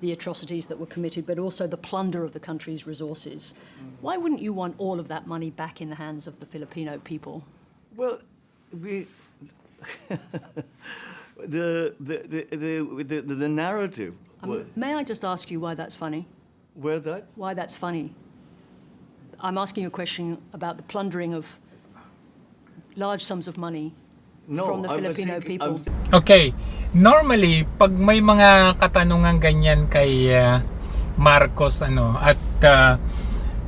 the atrocities that were committed, but also the plunder of the country's resources. Why wouldn't you want all of that money back in the hands of the Filipino people? Well, we the narrative. May I just ask you why that's funny? Where that? Why that's funny? I'm asking you a question about the plundering of large sums of money from the Filipino people. Okay, normally pag may mga katanungan ganyan kay Marcos at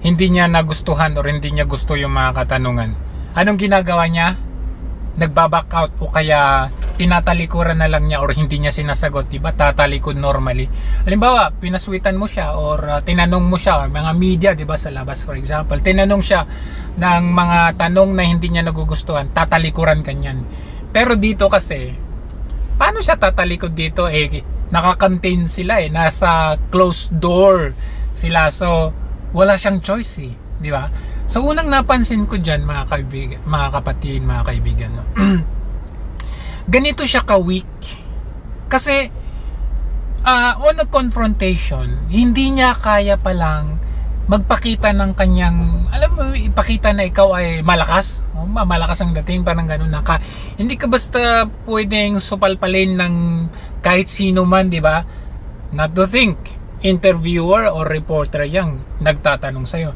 hindi niya nagustuhan or hindi niya gusto yung mga katanungan, anong ginagawa niya? Nagbaback out o kaya tinatalikuran na lang niya or hindi niya sinasagot, diba? Tatalikod normally. Halimbawa, pinaswitan mo siya or tinanong mo siya, mga media, diba, sa labas for example, tinanong siya ng mga tanong na hindi niya nagugustuhan, tatalikuran kanyan. Pero dito kasi, paano siya tatalikod dito? Naka-contain sila nasa closed door sila, so wala siyang choice di ba? So unang napansin ko dyan, mga kaibigan, mga kapatid, mga kaibigan, no? Ganito siya ka-weak. Kasi on a confrontation, hindi niya kaya palang magpakita ng kanyang, alam mo, ipakita na ikaw ay malakas. Malakas ang dating, parang gano'n na ka. Hindi ka basta pwedeng supalpalin ng kahit sino man, di ba? Not to think, interviewer or reporter yang nagtatanong sa'yo.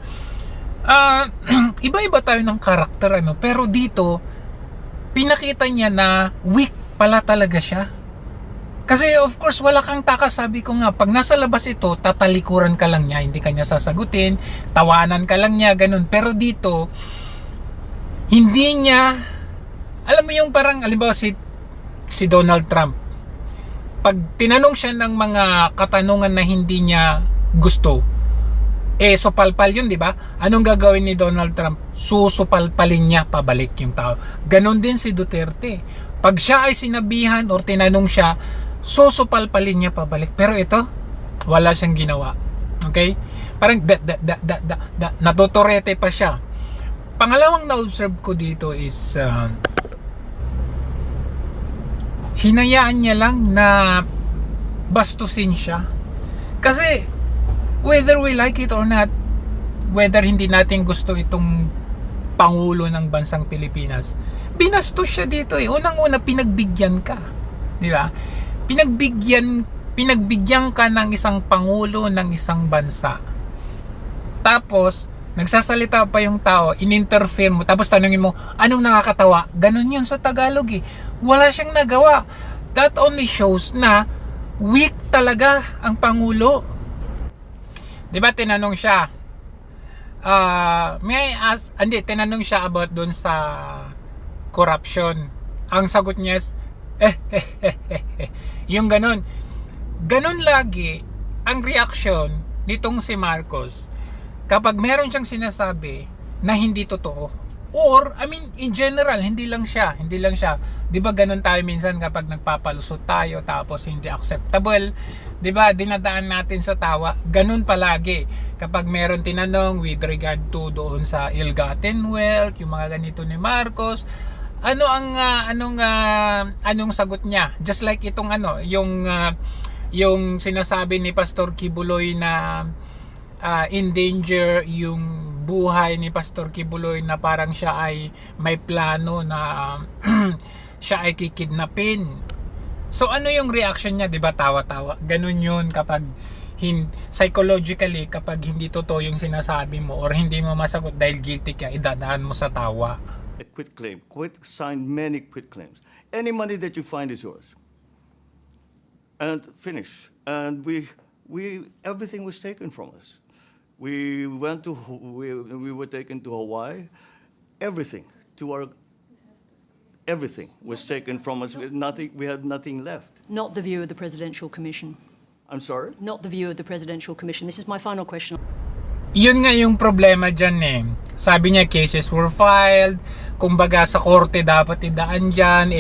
Iba-iba tayo ng karakter, pero dito pinakita niya na weak pala talaga siya. Kasi of course wala kang takas, sabi ko nga, pag nasa labas ito, tatalikuran ka lang niya, hindi ka niya sasagutin, tawanan ka lang niya, ganun. Pero dito, hindi niya, alam mo yung parang, alimbawa si Donald Trump, pag tinanong siya ng mga katanungan na hindi niya gusto, supalpal yun, di ba? Anong gagawin ni Donald Trump? Susupalpalin niya pabalik yung tao. Ganon din si Duterte. Pag siya ay sinabihan or tinanong siya, susupalpalin niya pabalik. Pero ito, wala siyang ginawa. Okay? Parang natutorete pa siya. Pangalawang na-observe ko dito is hinayaan niya lang na bastusin siya. Kasi whether we like it or not, whether hindi natin gusto itong Pangulo ng bansang Pilipinas, binastos siya dito Unang-una, pinagbigyan ka. Di ba? Pinagbigyan ka ng isang Pangulo ng isang bansa. Tapos, nagsasalita pa yung tao, in-interfere mo, tapos tanungin mo, anong nakakatawa? Ganun yun sa Tagalog Wala siyang nagawa. That only shows na weak talaga ang Pangulo. Diba tinanong siya, may I ask, tinanong siya about dun sa corruption. Ang sagot niya is, yung ganun. Ganun lagi ang reaction nitong si Marcos kapag meron siyang sinasabi na hindi totoo. Or, in general, hindi lang siya. Di ba ganun tayo minsan kapag nagpapalusot tayo tapos hindi acceptable? Di ba, dinadaan natin sa tawa. Ganun palagi. Kapag meron tinanong with regard to doon sa ill-gotten wealth, yung mga ganito ni Marcos, anong sagot niya? Just like itong yung sinasabi ni Pastor Kibuloy na in danger yung buhay ni Pastor Kibuloy, na parang siya ay may plano na siya ay kikidnapin. So ano yung reaction niya, 'di ba? Tawa-tawa. Ganun 'yun kapag psychologically, kapag hindi totoo yung sinasabi mo or hindi mo masagot dahil guilty ka, idadaan mo sa tawa. A quit claim. Signed many quit claims. Any money that you find is yours. And finish. And we everything was taken from us. We were taken to Hawaii. Everything was taken from us. We had nothing left. Not the view of the Presidential Commission. I'm sorry? Not the view of the Presidential Commission. This is my final question. Yun nga yung problema dyan Sabi niya cases were filed, kumbaga sa korte dapat idaan dyan,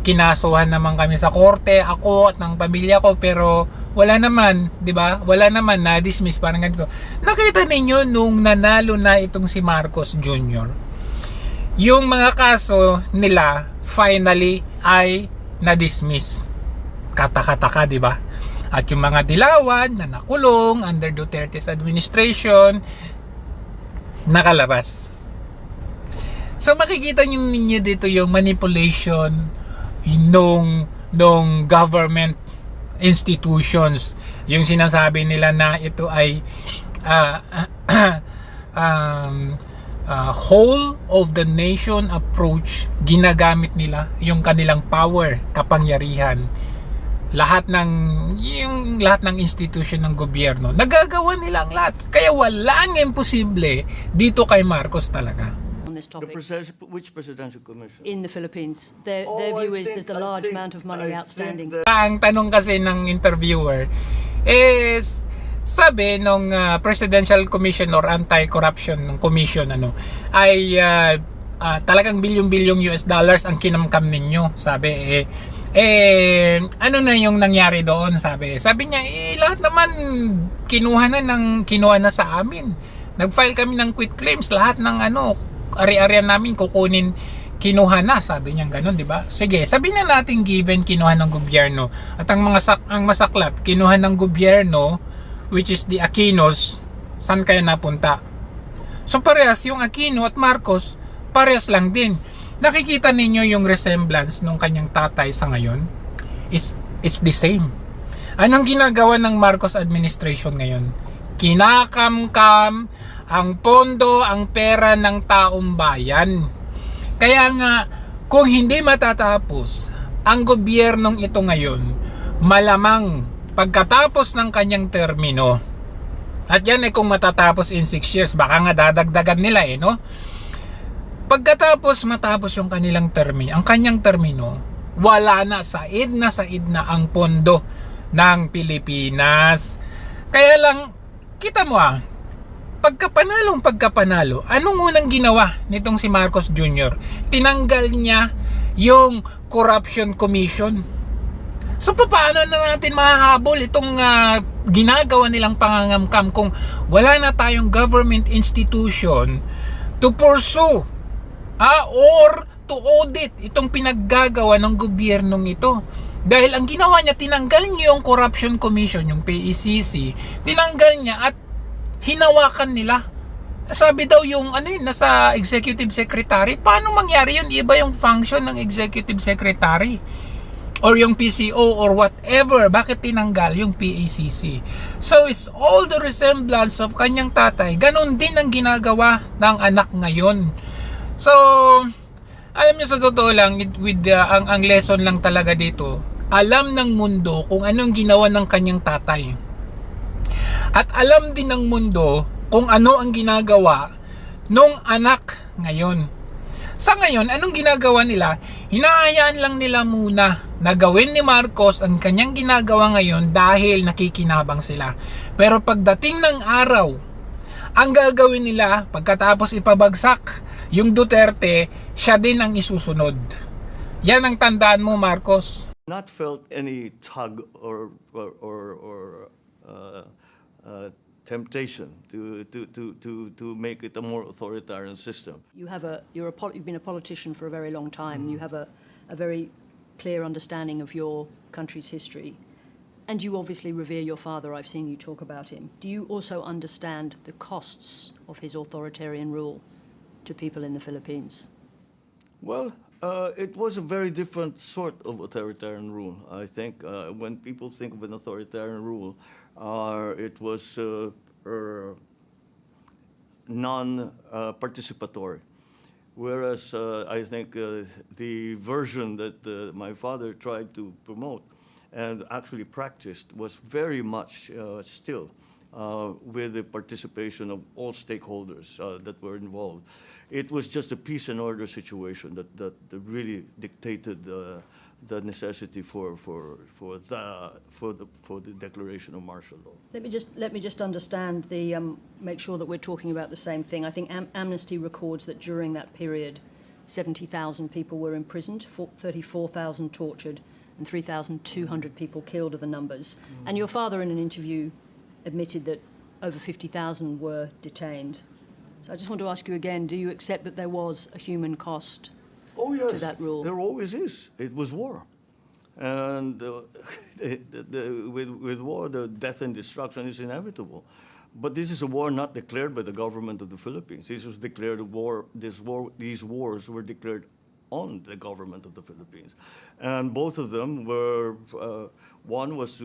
kinasuhan naman kami sa korte, ako at ng pamilya ko, pero wala naman, di ba? Wala naman, na-dismiss, parang ganito. Nakita ninyo nung nanalo na itong si Marcos Jr., yung mga kaso nila finally ay na-dismiss. Kata-kata, di ba? At yung mga dilawan na nakulong under Duterte's administration, nakalabas. So makikita ninyo dito yung manipulation nung government institutions. Yung sinasabi nila na ito ay whole of the nation approach, ginagamit nila yung kanilang power, kapangyarihan. Lahat ng institution ng gobyerno, nagagawa nila ang lahat. Kaya wala nga imposible dito kay Marcos talaga. On this topic Which presidential commission? in the Philippines. Their view is there's a large amount of money outstanding. Ang tanong kasi ng interviewer is, sabi nung Presidential Commission or Anti-Corruption Commission ay talagang bilyon-bilyong US dollars ang kinamkam ninyo. Sabi ano na yung nangyari doon? Sabi niya lahat naman kinuha na sa amin. Nag-file kami ng quit claims, lahat ng ari-arian namin kukunin, kinuha na, sabi niya gano'n, di ba? Sige, sabi na natin given kinuha ng gobyerno at ang masaklap kinuha ng gobyerno, which is the Aquinos, saan kaya napunta? So parehas yung Aquino at Marcos, parehas lang din. Nakikita ninyo yung resemblance ng kanyang tatay sa ngayon? It's the same. Anong ginagawa ng Marcos administration ngayon? Kinakamkam ang pondo, ang pera ng taong bayan. Kaya nga, kung hindi matatapos ang gobyernong ito ngayon, malamang pagkatapos ng kanyang termino, at yan kung matatapos in 6 years, baka nga dadagdagan nila no? Pagkatapos matapos yung kanyang termino, wala na, said na ang pondo ng Pilipinas. Kaya lang, kita mo pagkapanalo, anong unang ginawa nitong si Marcos Jr.? Tinanggal niya yung Corruption Commission. So paano na natin mahahabol itong ginagawa nilang pangangamkam kung wala na tayong government institution to pursue or to audit itong pinaggagawa ng gobyernong ito? Dahil ang ginawa niya, tinanggal niya yung Corruption Commission, yung PECC, tinanggal niya at hinawakan nila. Sabi daw yung nasa executive secretary. Paano mangyari yun? Iba yung function ng executive secretary or yung PCO or whatever. Bakit tinanggal yung PACC? So it's all the resemblance of kanyang tatay. Ganon din ang ginagawa ng anak ngayon. So alam niyo, sa totoo lang, with ang lesson lang talaga dito, alam ng mundo kung anong ginawa ng kanyang tatay. At alam din ng mundo kung ano ang ginagawa nung anak ngayon. Sa ngayon, anong ginagawa nila? Hinahayaan lang nila muna na gawin ni Marcos ang kanyang ginagawa ngayon dahil nakikinabang sila. Pero pagdating ng araw, ang gagawin nila pagkatapos ipabagsak yung Duterte, siya din ang isusunod. Yan ang tandaan mo, Marcos. Not felt any tug or temptation to make it a more authoritarian system. You've been a politician for a very long time. You have a very clear understanding of your country's history. And you obviously revere your father. I've seen you talk about him. Do you also understand the costs of his authoritarian rule to people in the Philippines? Well, it was a very different sort of authoritarian rule. I think when people think of an authoritarian rule, it was non-participatory. Whereas I think the version that my father tried to promote and actually practiced was very much still with the participation of all stakeholders that were involved. It was just a peace and order situation that really dictated the necessity for the declaration of martial law. Let me just understand make sure that we're talking about the same thing. I think Amnesty records that during that period, 70,000 people were imprisoned, 34,000 tortured, and 3,200 people killed are the numbers. And your father, in an interview, admitted that over 50,000 were detained. So I just want to ask you again, do you accept that there was a human cost Oh, yes. to that rule? There always is. It was war. And with war, the death and destruction is inevitable. But this is a war not declared by the government of the Philippines. This was declared a war. These wars were declared on the government of the Philippines, and both of them were. One was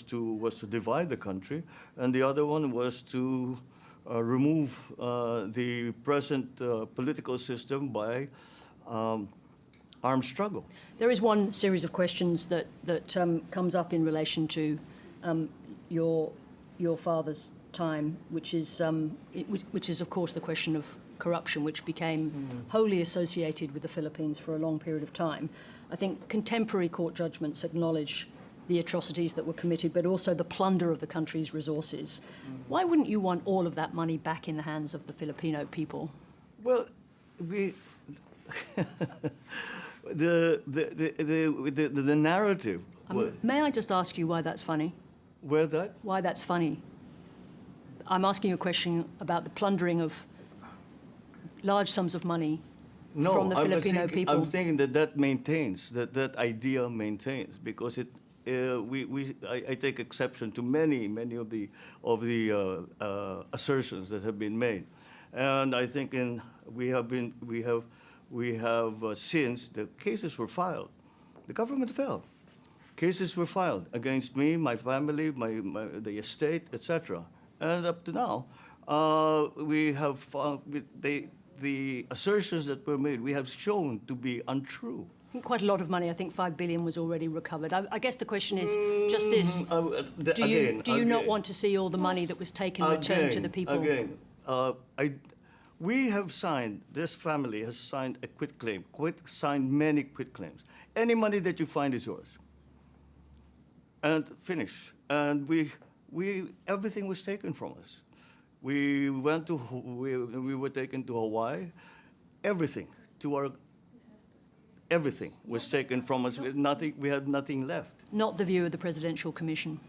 to divide the country, and the other one was to remove the present political system by armed struggle. There is one series of questions that comes up in relation to your father's time, which is of course the question of corruption, which became wholly associated with the Philippines for a long period of time. I think contemporary court judgments acknowledge the atrocities that were committed, but also the plunder of the country's resources. Why wouldn't you want all of that money back in the hands of the Filipino people? Well, we the narrative. May I just ask you why that's funny? Where that? Why that's funny? I'm asking you a question about the plundering of large sums of money from the Filipino people. I'm thinking that maintains, that idea maintains, because I take exception to many of the assertions that have been made, and I think since the cases were filed, the government fell. Cases were filed against me, my family, the estate, etc. And up to now, we have found the assertions that were made, we have shown to be untrue. Quite a lot of money. I think 5 billion was already recovered. I guess the question is just this: do you not want to see all the money that was taken returned to the people? Again, we have signed. This family has signed a quitclaim. Signed many quitclaims. Any money that you find is yours. And finish. And everything was taken from us. We were taken to Hawaii. Everything was taken from us. We had nothing left. Not the view of the Presidential Commission.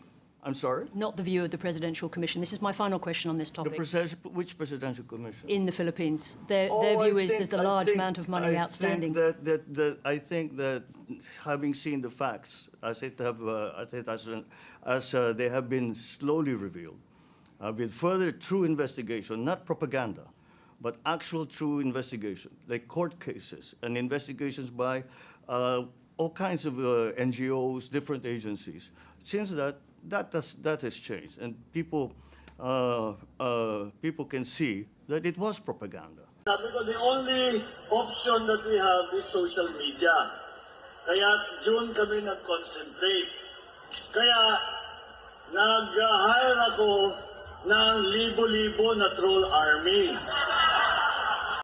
I'm sorry? Not the view of the Presidential Commission. This is my final question on this topic. Which Presidential Commission? In the Philippines. Their view is there's a large amount of money outstanding. I think that having seen the facts as they have been slowly revealed, with further true investigation, not propaganda, but actual true investigation, like court cases and investigations by all kinds of NGOs, different agencies. Since that has changed, and people can see that it was propaganda. Sabi ko, the only option that we have is social media. Kaya doon kami nag-concentrate. Kaya nag-hire ako ng libo-libo na troll army.